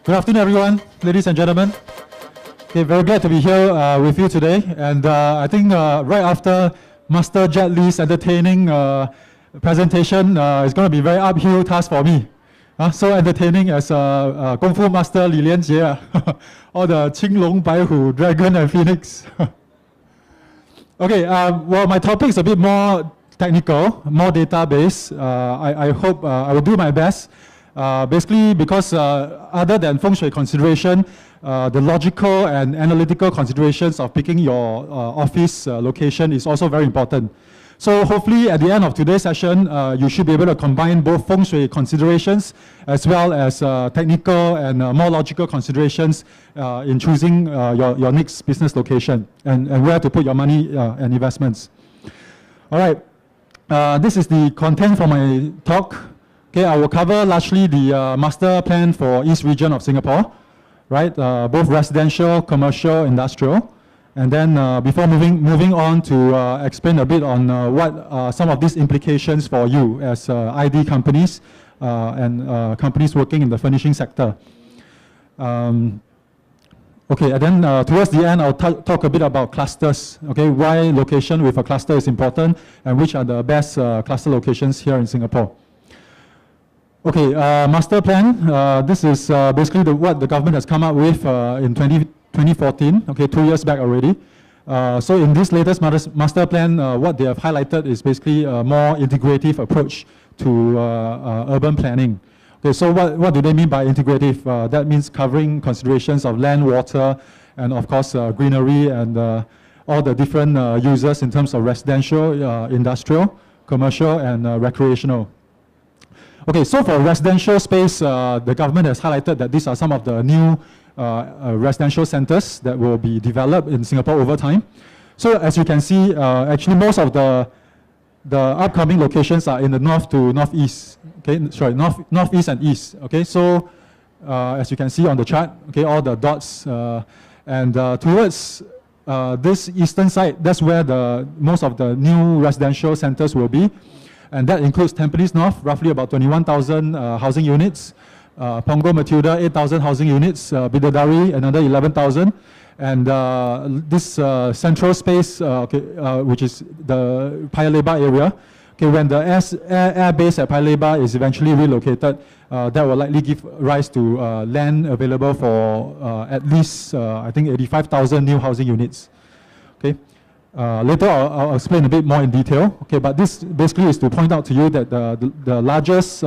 Good afternoon, everyone, ladies and gentlemen. Okay, very glad to be here with you today. And I think right after Master Jet Li's entertaining presentation, it's going to be a very uphill task for me. So entertaining as Kung Fu Master Li Lianjie, or the Qing Long Bai Hu, Dragon and Phoenix. Okay, well, my topic is a bit more technical, more database. I hope I will do my best. Basically, because other than feng shui consideration, the logical and analytical considerations of picking your office location is also very important. So hopefully at the end of today's session, you should be able to combine both feng shui considerations as well as technical and more logical considerations in choosing your next business location and where to put your money and investments. All right, this is the content for my talk. Okay, I will cover largely the master plan for East region of Singapore, right? Both residential, commercial, industrial. And then before moving on to explain a bit on what some of these implications for you as ID companies and companies working in the furnishing sector. Okay, and then towards the end, I'll talk a bit about clusters. Okay, why location with a cluster is important and which are the best cluster locations here in Singapore. Okay, master plan. This is basically what the government has come up with in 2014, okay, 2 years back already. So in this latest master plan, what they have highlighted is basically a more integrative approach to urban planning. Okay, so what do they mean by integrative? That means covering considerations of land, water, and of course greenery and all the different users in terms of residential, industrial, commercial, and recreational. Okay, so for residential space, the government has highlighted that these are some of the new residential centers that will be developed in Singapore over time. So as you can see, actually most of the upcoming locations are in the north to northeast. Okay, sorry, northeast and east. Okay, so as you can see on the chart, okay, all the dots, and towards this eastern side, that's where most of the new residential centers will be. And that includes Tampines North, roughly about 21,000 housing units. Punggol Matilda, 8,000 housing units. Bidadari, another 11,000. And this central space, which is the Paya Lebar area. Okay, when the air base at Paya Lebar is eventually relocated, that will likely give rise to land available for at least, I think, 85,000 new housing units. Okay. Later I'll explain a bit more in detail. Okay, but this basically is to point out to you that the largest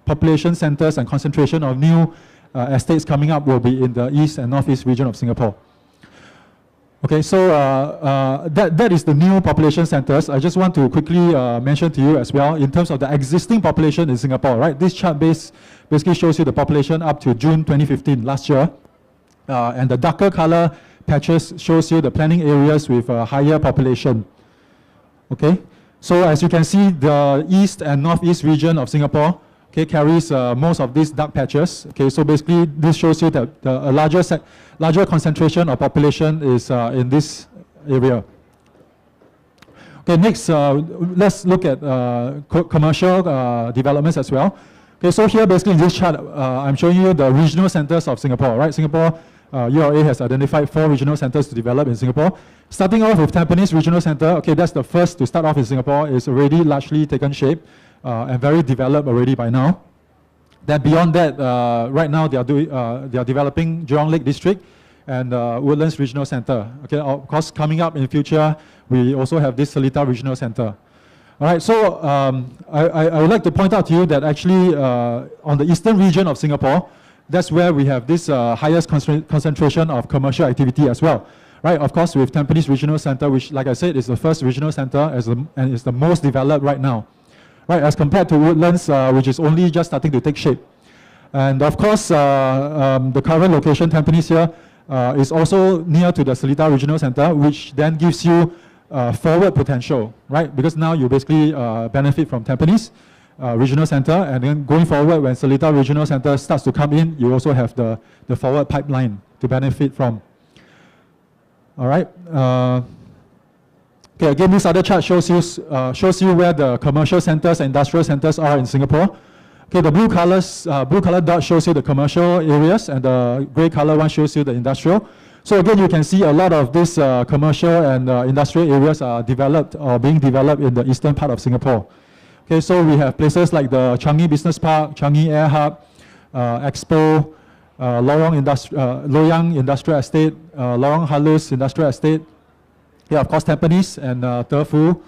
population centers and concentration of new estates coming up will be in the east and northeast region of Singapore. Okay, so that is the new population centers. I just want to quickly mention to you as well in terms of the existing population in Singapore. Right, this chart basically shows you the population up to June 2015 last year, and the darker color patches shows you the planning areas with a higher population. Okay, so as you can see, the east and northeast region of Singapore, okay, carries most of these dark patches. Okay, so basically this shows you that a larger concentration of population is in this area. Okay, next let's look at commercial developments as well. Okay, so here basically in this chart, I'm showing you the regional centers of Singapore. Right, Singapore. URA has identified 4 regional centers to develop in Singapore. Starting off with Tampines Regional Center, okay, that's the first to start off in Singapore. It's already largely taken shape and very developed already by now. Then beyond that, right now they are developing Jurong Lake District and Woodlands Regional Center. Okay, of course, coming up in future, we also have this Seletar Regional Center. All right, so I would like to point out to you that actually on the eastern region of Singapore, that's where we have this highest concentration of commercial activity as well, right? Of course, with Tampines Regional Center, which, like I said, is the first regional center and is the most developed right now, right? As compared to Woodlands, which is only just starting to take shape. And of course, the current location, Tampines here, is also near to the Seletar Regional Center, which then gives you forward potential, right? Because now you basically benefit from Tampines Regional Center, and then going forward, when Seletar Regional Center starts to come in, you also have the forward pipeline to benefit from. All right. Okay, again, this other chart shows you where the commercial centers and industrial centers are in Singapore. Okay, the blue color dot shows you the commercial areas, and the gray color one shows you the industrial. So again, you can see a lot of these commercial and industrial areas are developed or being developed in the eastern part of Singapore. Okay, so we have places like the Changi Business Park, Changi Air Hub, Expo, Loyang Industrial Estate, Lorong Halus Industrial Estate. Yeah, of course, Tampines and Defu,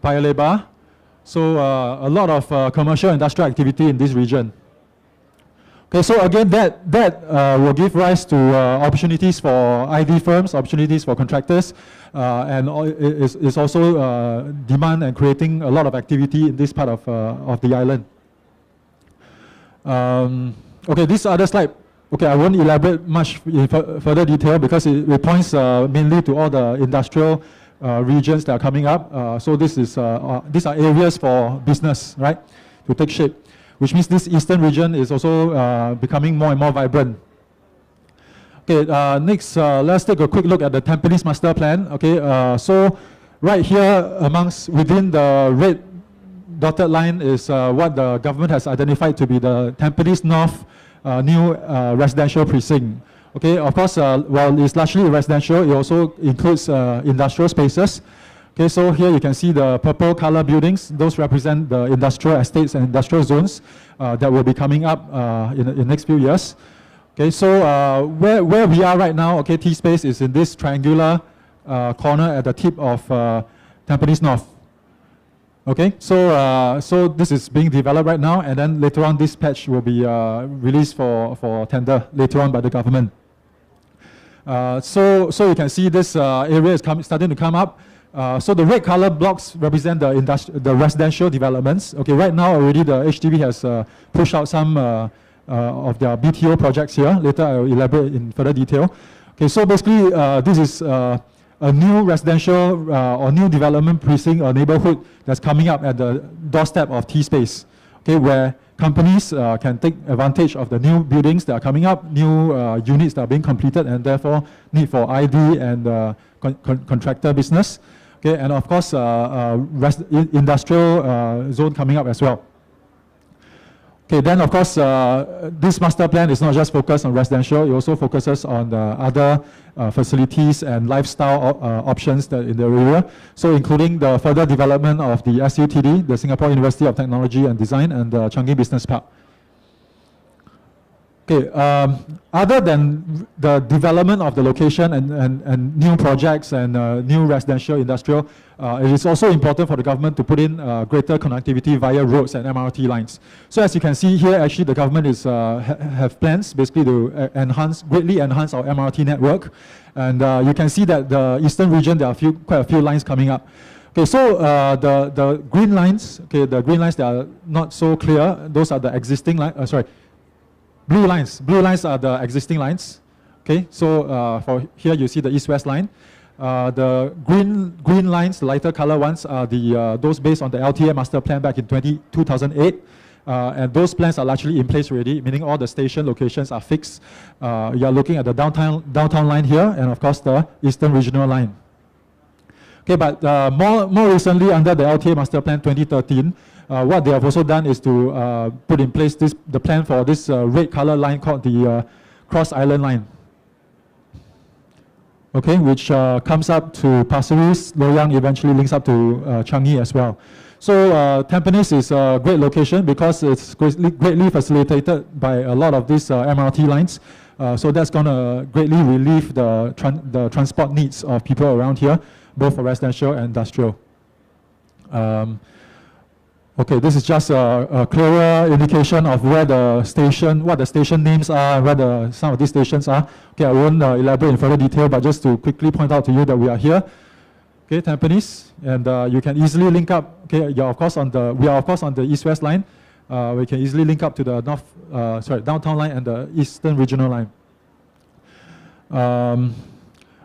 Paya Lebar. So a lot of commercial industrial activity in this region. Okay, so again, that will give rise to opportunities for ID firms, opportunities for contractors, and is also demand and creating a lot of activity in this part of the island. Okay, this other slide, okay, I won't elaborate much in further detail because it points mainly to all the industrial regions that are coming up. So these are areas for business, right, to take shape, which means this eastern region is also becoming more and more vibrant. Okay, next, let's take a quick look at the Tampines Master Plan. Okay, so right here within the red dotted line is what the government has identified to be the Tampines North new residential precinct. Okay, of course, while it's largely residential, it also includes industrial spaces. Okay, so here you can see the purple color buildings. Those represent the industrial estates and industrial zones that will be coming up in the next few years. Okay, so where we are right now, okay, Tspace is in this triangular corner at the tip of Tampines North. Okay, so this is being developed right now, and then later on this patch will be released for tender later on by the government. So you can see this area is starting to come up. So the red color blocks represent the residential developments. Okay, right now already the HDB has pushed out some of their BTO projects here. Later I will elaborate in further detail. Okay, so basically this is a new residential or new development precinct or neighborhood that's coming up at the doorstep of Tspace. Okay, where companies can take advantage of the new buildings that are coming up, new units that are being completed, and therefore need for ID and contractor business. Okay, and of course, industrial zone coming up as well. Okay, then of course, this master plan is not just focused on residential, it also focuses on the other facilities and lifestyle options that in the area. So including the further development of the SUTD, the Singapore University of Technology and Design, and the Changi Business Park. Okay, other than the development of the location and new projects and new residential industrial, it is also important for the government to put in greater connectivity via roads and MRT lines. So as you can see here, actually the government is have plans basically to greatly enhance our MRT network. And you can see that the eastern region, there are quite a few lines coming up. Okay, so the green lines, okay, the green lines that are not so clear, those are the existing lines, blue lines are the existing lines. Okay, so for here you see the east-west line. The green lines, the lighter color ones, are those based on the LTA master plan back in 2008. And those plans are largely in place already, meaning all the station locations are fixed. You are looking at the downtown line here, and of course the eastern regional line. Okay, but more recently, under the LTA master plan 2013, what they have also done is to put in place the plan for this red color line called the Cross Island Line. Okay, which comes up to Pasir Ris, Loyang, eventually links up to Changi as well. So Tampines is a great location because it's greatly facilitated by a lot of these MRT lines. So that's going to greatly relieve the transport needs of people around here, both for residential and industrial. Okay, this is just a clearer indication of where the station, what the station names are, where some of these stations are. Okay, I won't elaborate in further detail, but just to quickly point out to you that we are here. Okay, Tampines, and you can easily link up. Okay, we are of course on the east-west line. We can easily link up to the downtown line and the eastern regional line.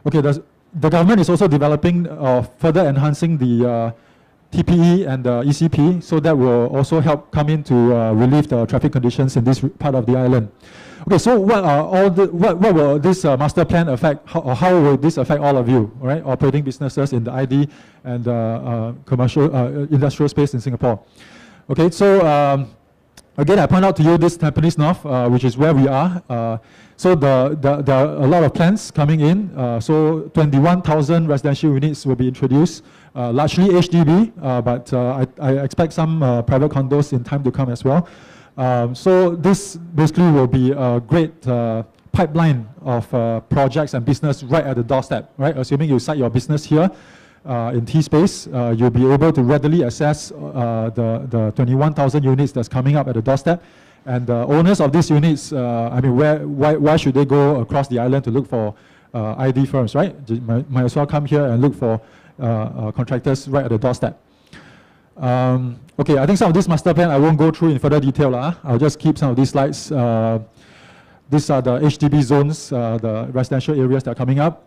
Okay, the government is also developing, further enhancing the TPE and the ECP, so that will also help come in to relieve the traffic conditions in this part of the island. Okay, so what will this master plan affect, how will this affect all of you, right? Operating businesses in the ID and commercial industrial space in Singapore. Okay, so Again, I point out to you this Tampines North, which is where we are. So there are a lot of plans coming in. So 21,000 residential units will be introduced, largely HDB, but I expect some private condos in time to come as well. So this basically will be a great pipeline of projects and business right at the doorstep, right? Assuming you site your business here in Tspace, you'll be able to readily access the 21,000 units that's coming up at the doorstep. And the owners of these units, I mean, why should they go across the island to look for ID firms, right? Might as well come here and look for contractors right at the doorstep. Okay, I think some of this master plan I won't go through in further detail. I'll just keep some of these slides. These are the HDB zones, the residential areas that are coming up.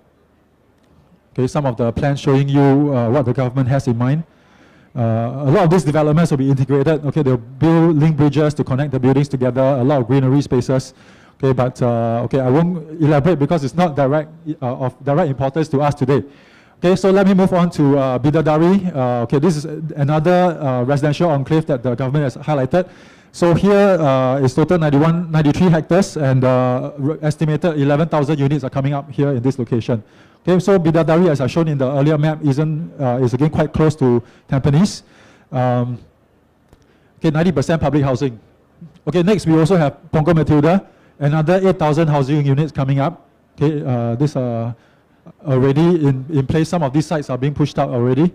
Okay, some of the plans showing you what the government has in mind. A lot of these developments will be integrated. Okay, they'll build link bridges to connect the buildings together, a lot of greenery spaces. Okay, but okay, I won't elaborate because it's not of direct importance to us today. Okay, so let me move on to Bidadari. Okay, this is another residential enclave that the government has highlighted. So here is total 93 hectares, and estimated 11,000 units are coming up here in this location. Okay, so Bidadari, as I've shown in the earlier map, is again quite close to Tampines. Okay, 90% public housing. Okay, next we also have Punggol Matilda, another 8,000 housing units coming up. Okay, these are already in place. Some of these sites are being pushed out already.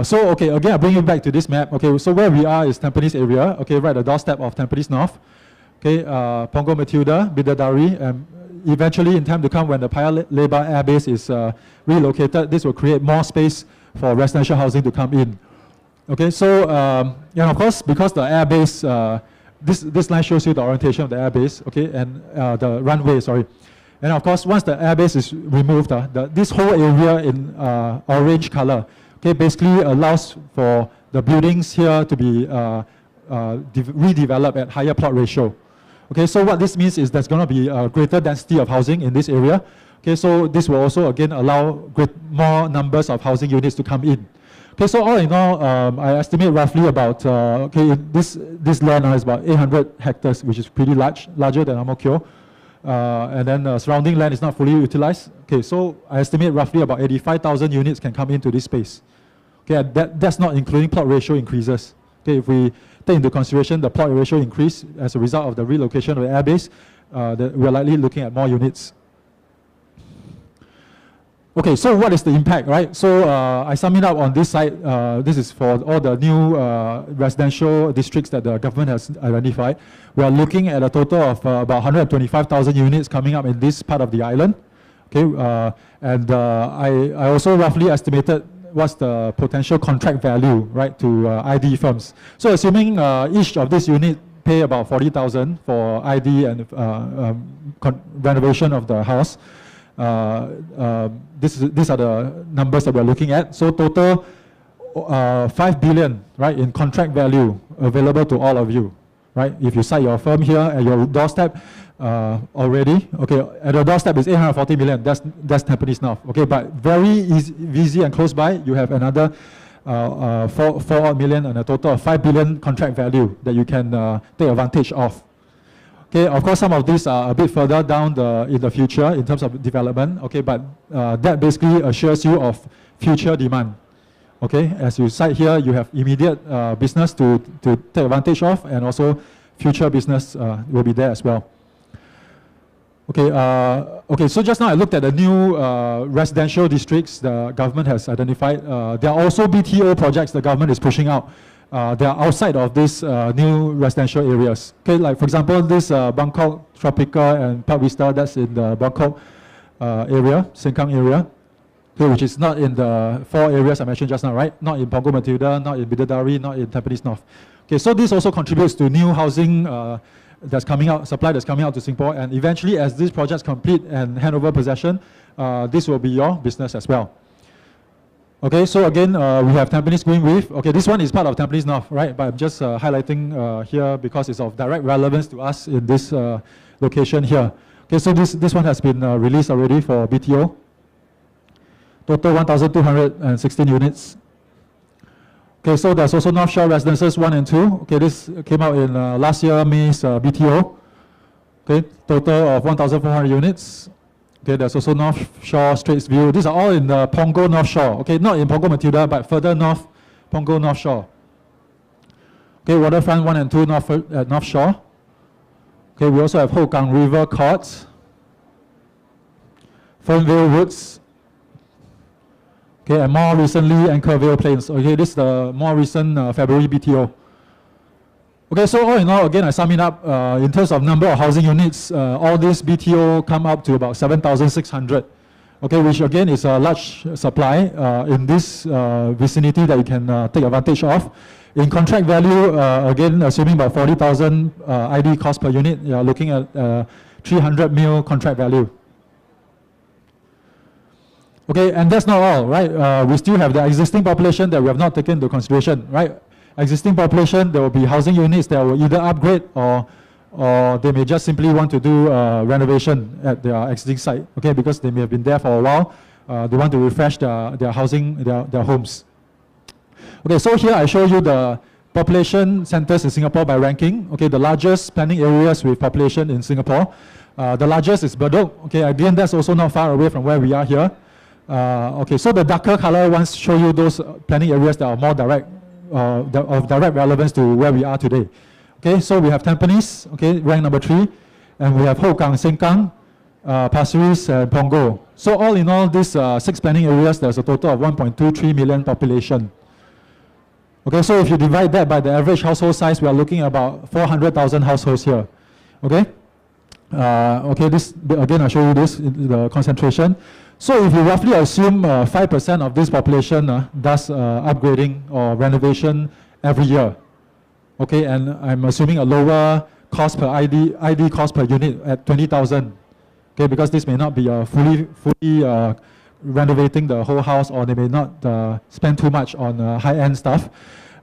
So, okay, again, I bring you back to this map. Okay, so where we are is Tampines area. Okay, right at the doorstep of Tampines North. Okay, Punggol Matilda, Bidadari, and eventually in time to come when the Paya Lebar Air Base is relocated, this will create more space for residential housing to come in. Okay, so, and of course, because the air base, this line shows you the orientation of the air base, okay, and the runway, sorry. And of course, once the air base is removed, this whole area in orange color, okay, basically allows for the buildings here to be redeveloped at higher plot ratio. Okay, so what this means is there's going to be a greater density of housing in this area. Okay, so this will also again allow more numbers of housing units to come in. Okay, so all in all, I estimate roughly about, okay, this land is about 800 hectares, which is pretty larger than Ang Mo Kio. And then surrounding land is not fully utilized. Okay, so I estimate roughly about 85,000 units can come into this space. Okay, that's not including plot ratio increases. Okay, if we take into consideration the plot ratio increase as a result of the relocation of the airbase, we're likely looking at more units. Okay, so what is the impact, right? So I sum it up on this side. This is for all the new residential districts that the government has identified. We are looking at a total of about 125,000 units coming up in this part of the island. Okay, and I also roughly estimated what's the potential contract value, right, to ID firms. So assuming each of these units pay about 40,000 for ID and renovation of the house, these are the numbers that we're looking at. So total 5 billion, right, in contract value available to all of you, right? If you site your firm here at your doorstep already, okay, at your doorstep is 840 million. That's Tampines North, okay. But very easy and close by, you have another 4 million and a total of 5 billion contract value that you can take advantage of. Okay, of course, some of these are a bit further down in the future in terms of development. Okay, but that basically assures you of future demand. Okay, as you cite here, you have immediate business to take advantage of, and also future business will be there as well. Okay, okay. So just now I looked at the new residential districts the government has identified. There are also BTO projects the government is pushing out. They are outside of these new residential areas. Okay, like for example, this Bangkok Tropica and Park Vista, that's in the Bangkok area, Sengkang area, okay, which is not in the 4 areas I mentioned just now, right? Not in Punggol Matilda, not in Bidadari, not in Tampines North. Okay, so this also contributes to new housing that's coming out, supply that's coming out to Singapore, and eventually as these projects complete and hand over possession, this will be your business as well. Okay, so again, we have Tampines Green Reef. Okay, this one is part of Tampines North, right? But I'm just highlighting here because it's of direct relevance to us in this location here. Okay, so this one has been released already for BTO. Total 1,216 units. Okay, so there's also North Shore Residences 1 and 2. Okay, this came out in last year, May's BTO. Okay, total of 1,400 units. Okay, there's also North Shore Straits View. These are all in the Punggol North Shore. Okay, not in Punggol Matilda, but further north, Punggol North Shore. Okay, Waterfront 1 and 2 North Shore. Okay, we also have Hougang River Court, Fernvale Woods. Okay, and more recently, Anchorvale Plains. Okay, this is the more recent February BTO. Okay, so all in all, again, I sum it up, in terms of number of housing units, all these BTO come up to about 7,600. Okay, which again is a large supply in this vicinity that you can take advantage of. In contract value, again, assuming about 40,000 ID cost per unit, you're looking at 300 mil contract value. Okay, and that's not all, right? We still have the existing population that we have not taken into consideration, right? Existing population, there will be housing units that will either upgrade or they may just simply want to do renovation at their existing site, okay, because they may have been there for a while. They want to refresh their housing, their homes. Okay, so here I show you the population centers in Singapore by ranking. Okay, the largest planning areas with population in Singapore. The largest is Bedok. Okay, again, that's also not far away from where we are here. Okay, so the darker color ones show you those planning areas that are more direct, of direct relevance to where we are today. Okay, so we have Tampines, okay, ranked number 3, and we have Hougang, Sengkang, Pasir Ris, and Punggol. So all in all, these 6 planning areas, there's a total of 1.23 million population. Okay, so if you divide that by the average household size, we are looking at about 400,000 households here. Okay, okay, this again, I'll show you this, the concentration. So if you roughly assume 5% of this population does upgrading or renovation every year, okay, and I'm assuming a lower cost per ID cost per unit at 20,000, okay, because this may not be fully renovating the whole house, or they may not spend too much on high-end stuff.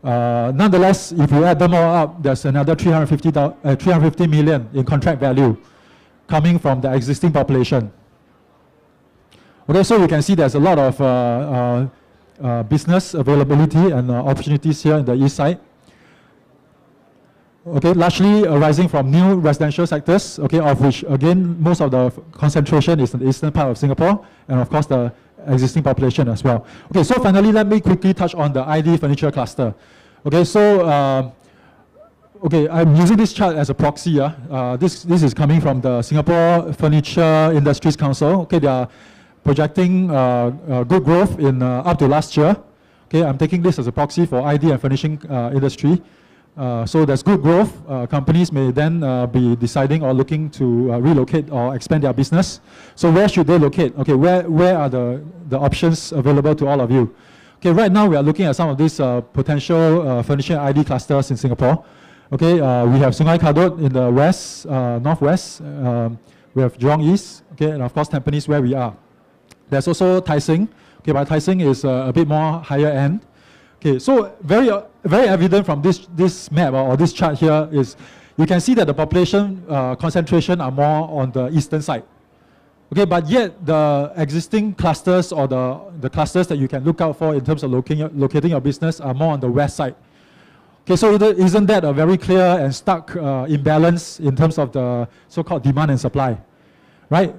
Nonetheless, if you add them all up, there's another 350 million in contract value coming from the existing population. Okay, so you can see there's a lot of business availability and opportunities here in the east side. Okay, largely arising from new residential sectors, okay, of which again most of the concentration is in the eastern part of Singapore, and of course the existing population as well. Okay, so finally let me quickly touch on the ID furniture cluster. Okay, so okay, I'm using this chart as a proxy. This is coming from the Singapore Furniture Industries Council. Okay, they are projecting good growth in up to last year. Okay, I'm taking this as a proxy for ID and furnishing industry. So there's good growth. Companies may then be deciding or looking to relocate or expand their business. So where should they locate? Okay, where are the options available to all of you? Okay, right now we are looking at some of these potential furnishing ID clusters in Singapore. Okay, we have Sungai Kadut in the west, northwest. We have Jurong East. Okay, and of course Tampines where we are. There's also Tai Seng. Okay, but Tai Seng is a bit more higher end. Okay, so very evident from this map or this chart here is you can see that the population concentration are more on the eastern side. Okay, but yet the existing clusters or the clusters that you can look out for in terms of locating your business are more on the west side. Okay, so isn't that a very clear and stark imbalance in terms of the so-called demand and supply, right?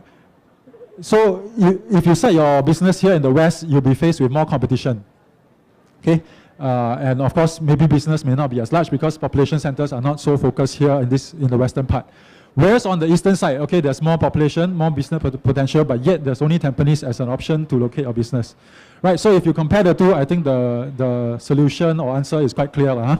So if you set your business here in the west, you'll be faced with more competition. Okay, and of course, maybe business may not be as large because population centers are not so focused here in the western part. Whereas on the eastern side, okay, there's more population, more business potential, but yet there's only Tampines as an option to locate your business. Right, so if you compare the two, I think the solution or answer is quite clear.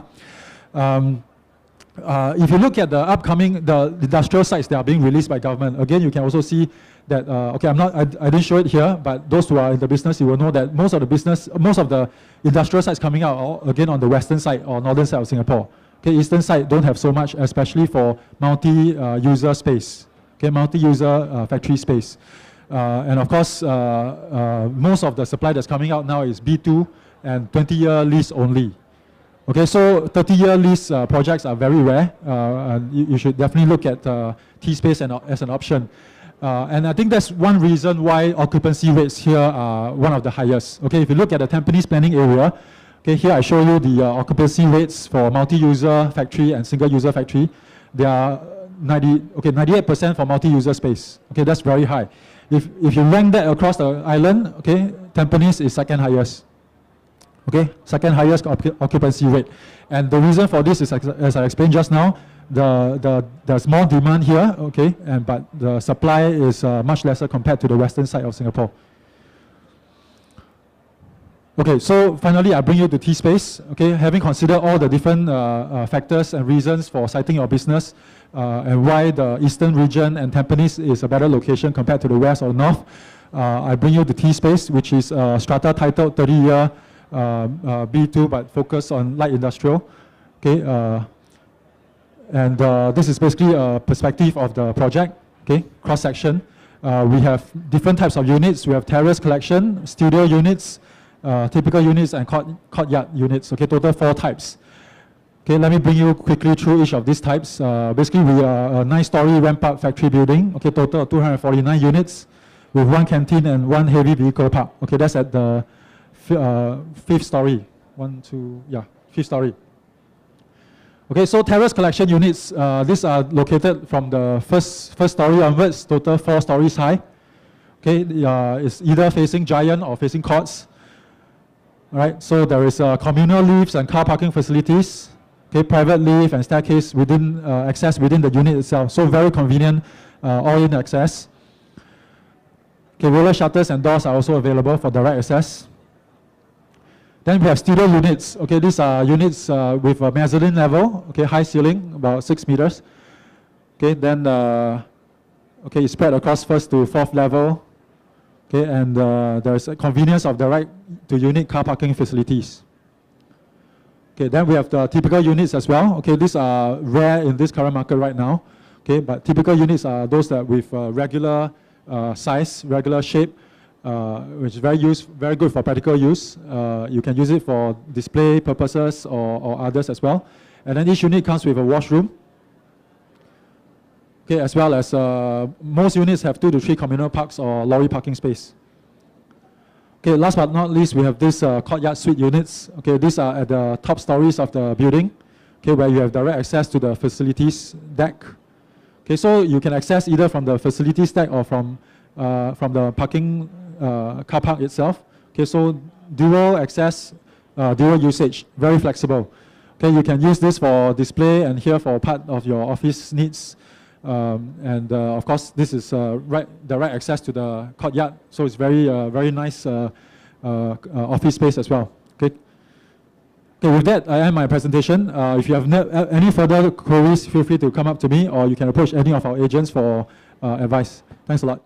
If you look at the upcoming, the industrial sites that are being released by government, again, you can also see that, okay, I didn't show it here, but those who are in the business, you will know that most of the industrial sites coming out are, again, on the western side or northern side of Singapore. Okay, eastern side don't have so much, especially for multi-user space, okay, multi-user factory space. And of course, most of the supply that's coming out now is B2 and 20-year lease only. Okay, so 30-year lease projects are very rare, and you should definitely look at Tspace as an option. And I think that's one reason why occupancy rates here are one of the highest. Okay, if you look at the Tampines planning area, Okay, here I show you the occupancy rates for multi-user factory and single-user factory. They are 98% for multi-user space. Okay, that's very high. If you rank that across the island, okay, Tampines is second highest. Okay, second highest occupancy rate. And the reason for this is, as I explained just now, there's more demand here, okay, but the supply is much lesser compared to the western side of Singapore. Okay, so finally I bring you to Tspace. Okay, having considered all the different factors and reasons for citing your business and why the eastern region and Tampines is a better location compared to the west or north, I bring you to Tspace, which is strata titled 30-year B2 but focused on light industrial. Okay, and this is basically a perspective of the project. Okay, cross section. We have different types of units. We have terrace collection, studio units, typical units, and courtyard units. Okay, total 4 types. Okay, let me bring you quickly through each of these types. Basically, we are a 9-story ramp-up factory building. Okay, total of 249 units with 1 canteen and 1 heavy vehicle park. Okay, that's at the 5th story. 5th story. Okay, so terrace collection units, these are located from the first story onwards, total 4 stories high. Okay, it's either facing Giant or facing courts. All right, so there is communal lifts and car parking facilities. Okay, private lift and staircase within access within the unit itself. So very convenient, all-in access. Okay, roller shutters and doors are also available for direct access. Then we have studio units. Okay, these are units with a mezzanine level. Okay, high ceiling, about 6 meters. Okay, then okay, it's spread across 1st to 4th level. Okay, and there is a convenience of direct to unit car parking facilities. Okay, then we have the typical units as well. Okay, these are rare in this current market right now. Okay, but typical units are those that with regular size, regular shape, which is very good for practical use. You can use it for display purposes or others as well. And then each unit comes with a washroom. Okay, as well as most units have 2 to 3 communal parks or lorry parking space. Okay, last but not least, we have these courtyard suite units. Okay, these are at the top stories of the building. Okay, where you have direct access to the facilities deck. Okay, so you can access either from the facilities deck or from the parking car park itself. Okay, so dual access, dual usage, very flexible. Okay, you can use this for display and here for part of your office needs. Of course, this is direct access to the courtyard, so it's very nice office space as well. Okay. Okay, with that, I end my presentation. If you have any further queries, feel free to come up to me, or you can approach any of our agents for advice. Thanks a lot.